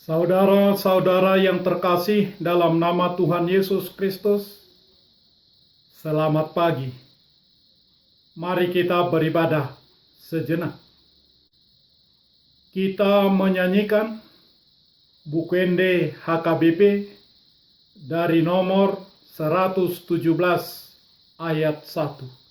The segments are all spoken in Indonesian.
Saudara-saudara yang terkasih dalam nama Tuhan Yesus Kristus, selamat pagi. Mari kita beribadah sejenak. Kita menyanyikan Bukende HKBP dari nomor 117 ayat 1.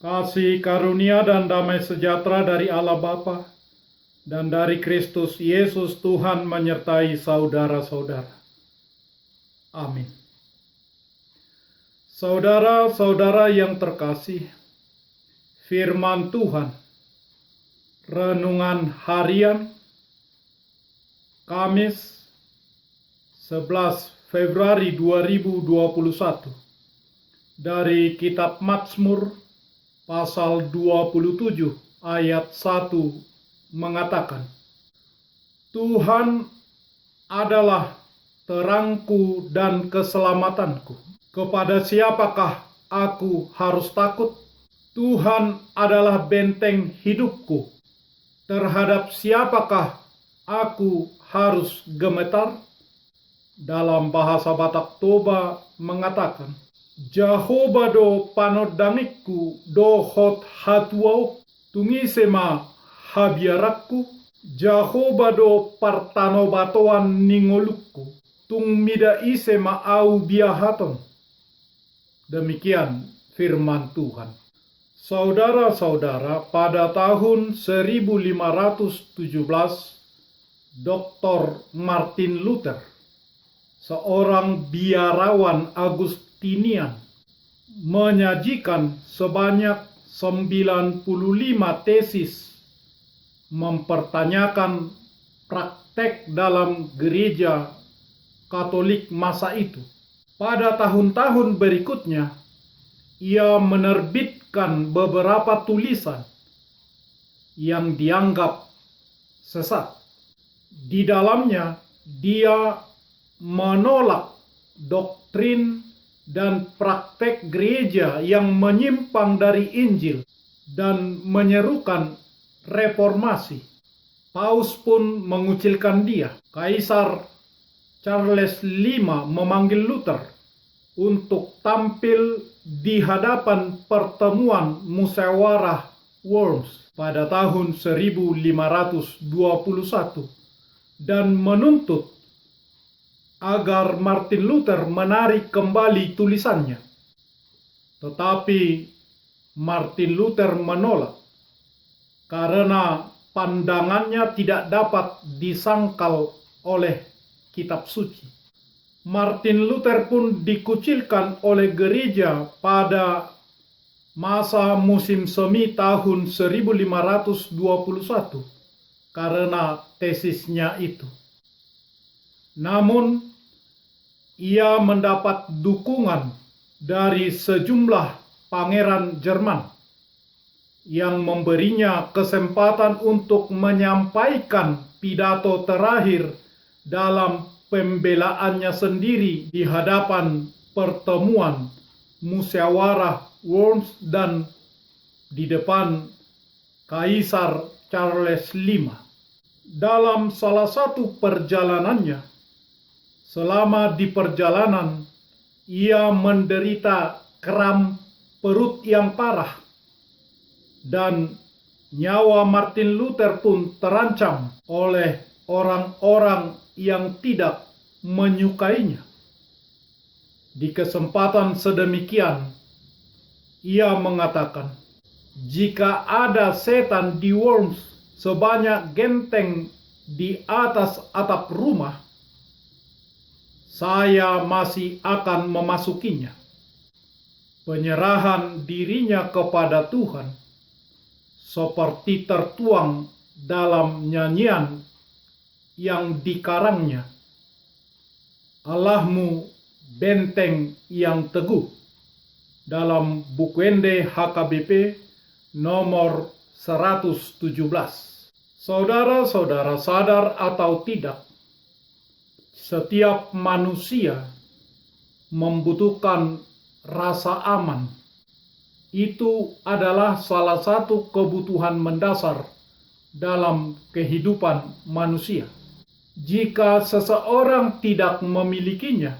Kasih karunia dan damai sejahtera dari Allah Bapa dan dari Kristus Yesus Tuhan menyertai saudara-saudara. Amin. Saudara-saudara yang terkasih, firman Tuhan, renungan harian, Kamis 11 Februari 2021, dari kitab Mazmur pasal 27 ayat 1 mengatakan, Tuhan adalah terangku dan keselamatanku. Kepada siapakah aku harus takut? Tuhan adalah benteng hidupku. Terhadap siapakah aku harus gemetar? Dalam bahasa Batak Toba mengatakan, Jehovah do panodamikku do hot hatuau tungisema habiarakku. Jehovah do partanobatoan ningolukku tung mida isema au biahaton. Demikian firman Tuhan. Saudara-saudara, pada tahun 1517 Dr. Martin Luther, seorang biarawan Agustinian, menyajikan sebanyak 95 tesis mempertanyakan praktek dalam gereja Katolik masa itu. Pada tahun-tahun berikutnya, ia menerbitkan beberapa tulisan yang dianggap sesat. Di dalamnya, dia menolak doktrin dan praktek gereja yang menyimpang dari Injil dan menyerukan reformasi. Paus pun mengucilkan dia. Kaisar Charles V memanggil Luther untuk tampil di hadapan pertemuan musyawarah Worms pada tahun 1521 dan menuntut agar Martin Luther menarik kembali tulisannya. Tetapi Martin Luther menolak karena pandangannya tidak dapat disangkal oleh kitab suci. Martin Luther pun dikucilkan oleh gereja pada masa musim semi tahun 1521 karena tesisnya itu. Namun, ia mendapat dukungan dari sejumlah pangeran Jerman yang memberinya kesempatan untuk menyampaikan pidato terakhir dalam pembelaannya sendiri di hadapan pertemuan musyawarah Worms dan di depan Kaisar Charles V. Dalam salah satu perjalanannya, selama di perjalanan, ia menderita kram perut yang parah dan nyawa Martin Luther pun terancam oleh orang-orang yang tidak menyukainya. Di kesempatan sedemikian, ia mengatakan, jika ada setan di Worms sebanyak genteng di atas atap rumah, saya masih akan memasukinya. Penyerahan dirinya kepada Tuhan seperti tertuang dalam nyanyian yang dikarangnya, Allahmu benteng yang teguh, dalam buku Ende HKBP nomor 117. Saudara-saudara sadar atau tidak, setiap manusia membutuhkan rasa aman. Itu adalah salah satu kebutuhan mendasar dalam kehidupan manusia. Jika seseorang tidak memilikinya,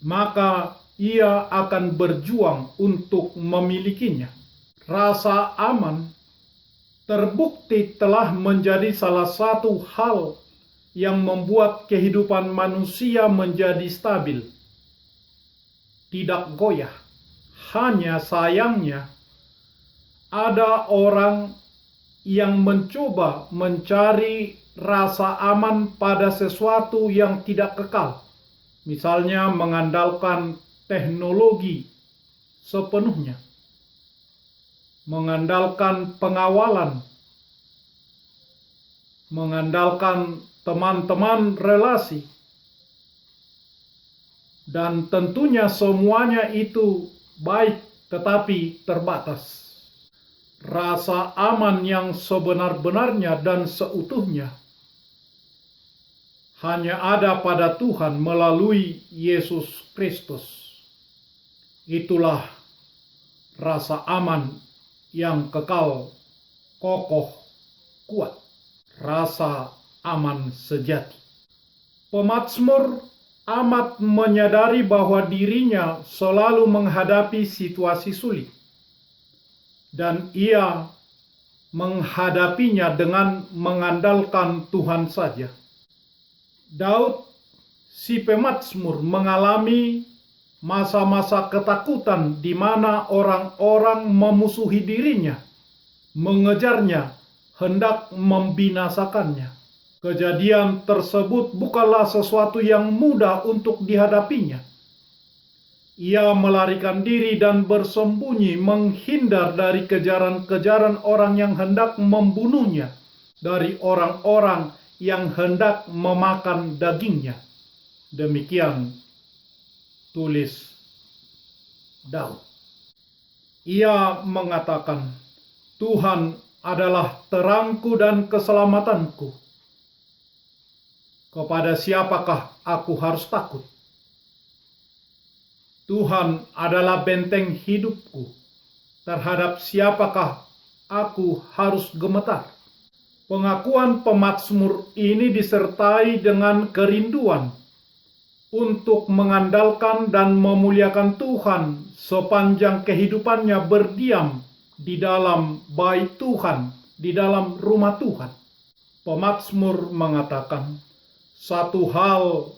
maka ia akan berjuang untuk memilikinya. Rasa aman terbukti telah menjadi salah satu hal yang membuat kehidupan manusia menjadi stabil, tidak goyah. Hanya sayangnya, ada orang yang mencoba mencari rasa aman pada sesuatu yang tidak kekal. Misalnya mengandalkan teknologi sepenuhnya, mengandalkan pengawalan, mengandalkan teman-teman relasi, dan tentunya semuanya itu baik tetapi terbatas. Rasa aman yang sebenar-benarnya dan seutuhnya hanya ada pada Tuhan melalui Yesus Kristus. Itulah rasa aman yang kekal, kokoh, kuat. Rasa aman sejati. Pemazmur amat menyadari bahwa dirinya selalu menghadapi situasi sulit, dan ia menghadapinya dengan mengandalkan Tuhan saja. Daud, si pemazmur, mengalami masa-masa ketakutan di mana orang-orang memusuhi dirinya, mengejarnya, hendak membinasakannya. Kejadian tersebut bukanlah sesuatu yang mudah untuk dihadapinya. Ia melarikan diri dan bersembunyi, menghindar dari kejaran-kejaran orang yang hendak membunuhnya, dari orang-orang yang hendak memakan dagingnya. Demikian tulis Daud. Ia mengatakan, Tuhan adalah terangku dan keselamatanku. Kepada siapakah aku harus takut? Tuhan adalah benteng hidupku. Terhadap siapakah aku harus gemetar? Pengakuan pemazmur ini disertai dengan kerinduan untuk mengandalkan dan memuliakan Tuhan sepanjang kehidupannya berdiam di dalam bait Tuhan, di dalam rumah Tuhan. Pemazmur mengatakan, satu hal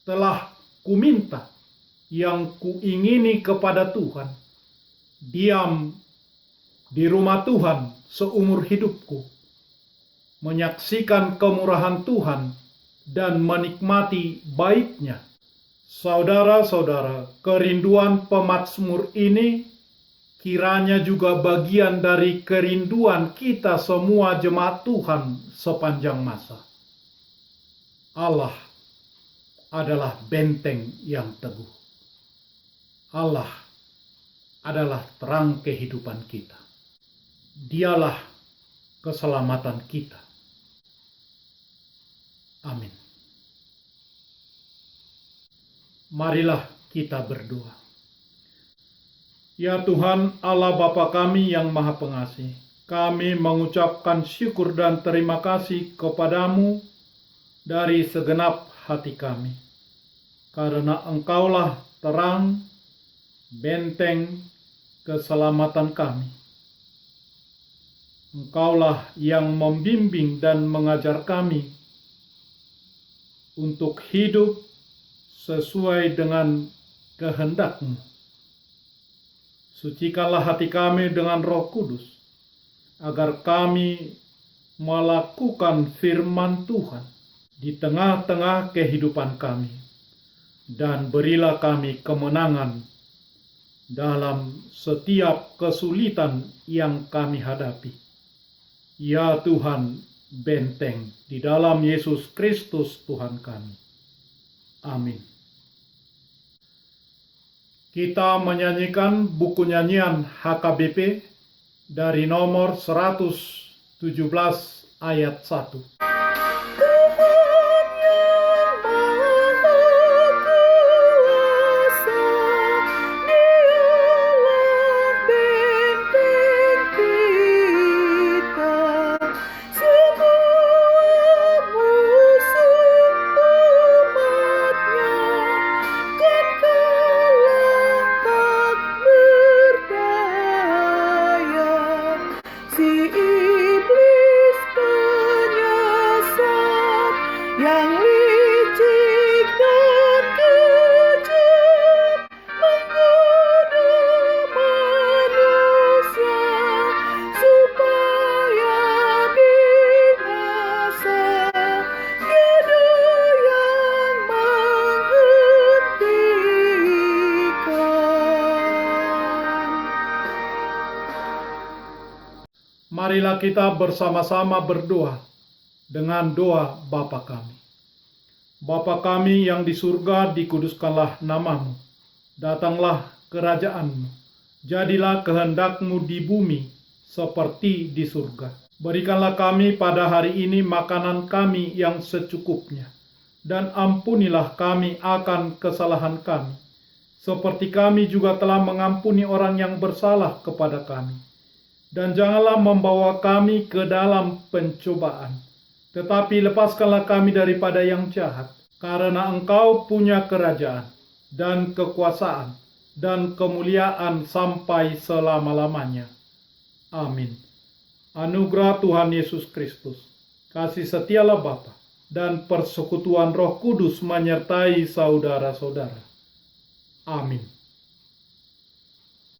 telah kuminta yang kuingini kepada Tuhan, diam di rumah Tuhan seumur hidupku, menyaksikan kemurahan Tuhan dan menikmati bait-Nya. Saudara-saudara, kerinduan pemazmur ini kiranya juga bagian dari kerinduan kita semua jemaat Tuhan sepanjang masa. Allah adalah benteng yang teguh. Allah adalah terang kehidupan kita. Dialah keselamatan kita. Amin. Marilah kita berdoa. Ya Tuhan Allah Bapa kami yang Maha Pengasih, kami mengucapkan syukur dan terima kasih kepadamu dari segenap hati kami, karena Engkaulah terang, benteng keselamatan kami. Engkaulah yang membimbing dan mengajar kami untuk hidup sesuai dengan kehendak-Mu. Sucikanlah hati kami dengan Roh Kudus, agar kami melakukan firman Tuhan di tengah-tengah kehidupan kami. Dan berilah kami kemenangan dalam setiap kesulitan yang kami hadapi. Ya Tuhan, benteng di dalam Yesus Kristus Tuhan kami. Amin. Kita menyanyikan buku nyanyian HKBP dari nomor 117 ayat 1. Marilah kita bersama-sama berdoa dengan doa Bapa kami. Bapa kami yang di surga, dikuduskanlah nama-Mu. Datanglah kerajaan-Mu. Jadilah kehendak-Mu di bumi seperti di surga. Berikanlah kami pada hari ini makanan kami yang secukupnya. Dan ampunilah kami akan kesalahan kami, seperti kami juga telah mengampuni orang yang bersalah kepada kami. Dan janganlah membawa kami ke dalam pencobaan, tetapi lepaskanlah kami daripada yang jahat. Karena Engkau punya kerajaan, dan kekuasaan, dan kemuliaan sampai selama-lamanya. Amin. Anugerah Tuhan Yesus Kristus, kasih setialah Bapa, dan persekutuan Roh Kudus menyertai saudara-saudara. Amin.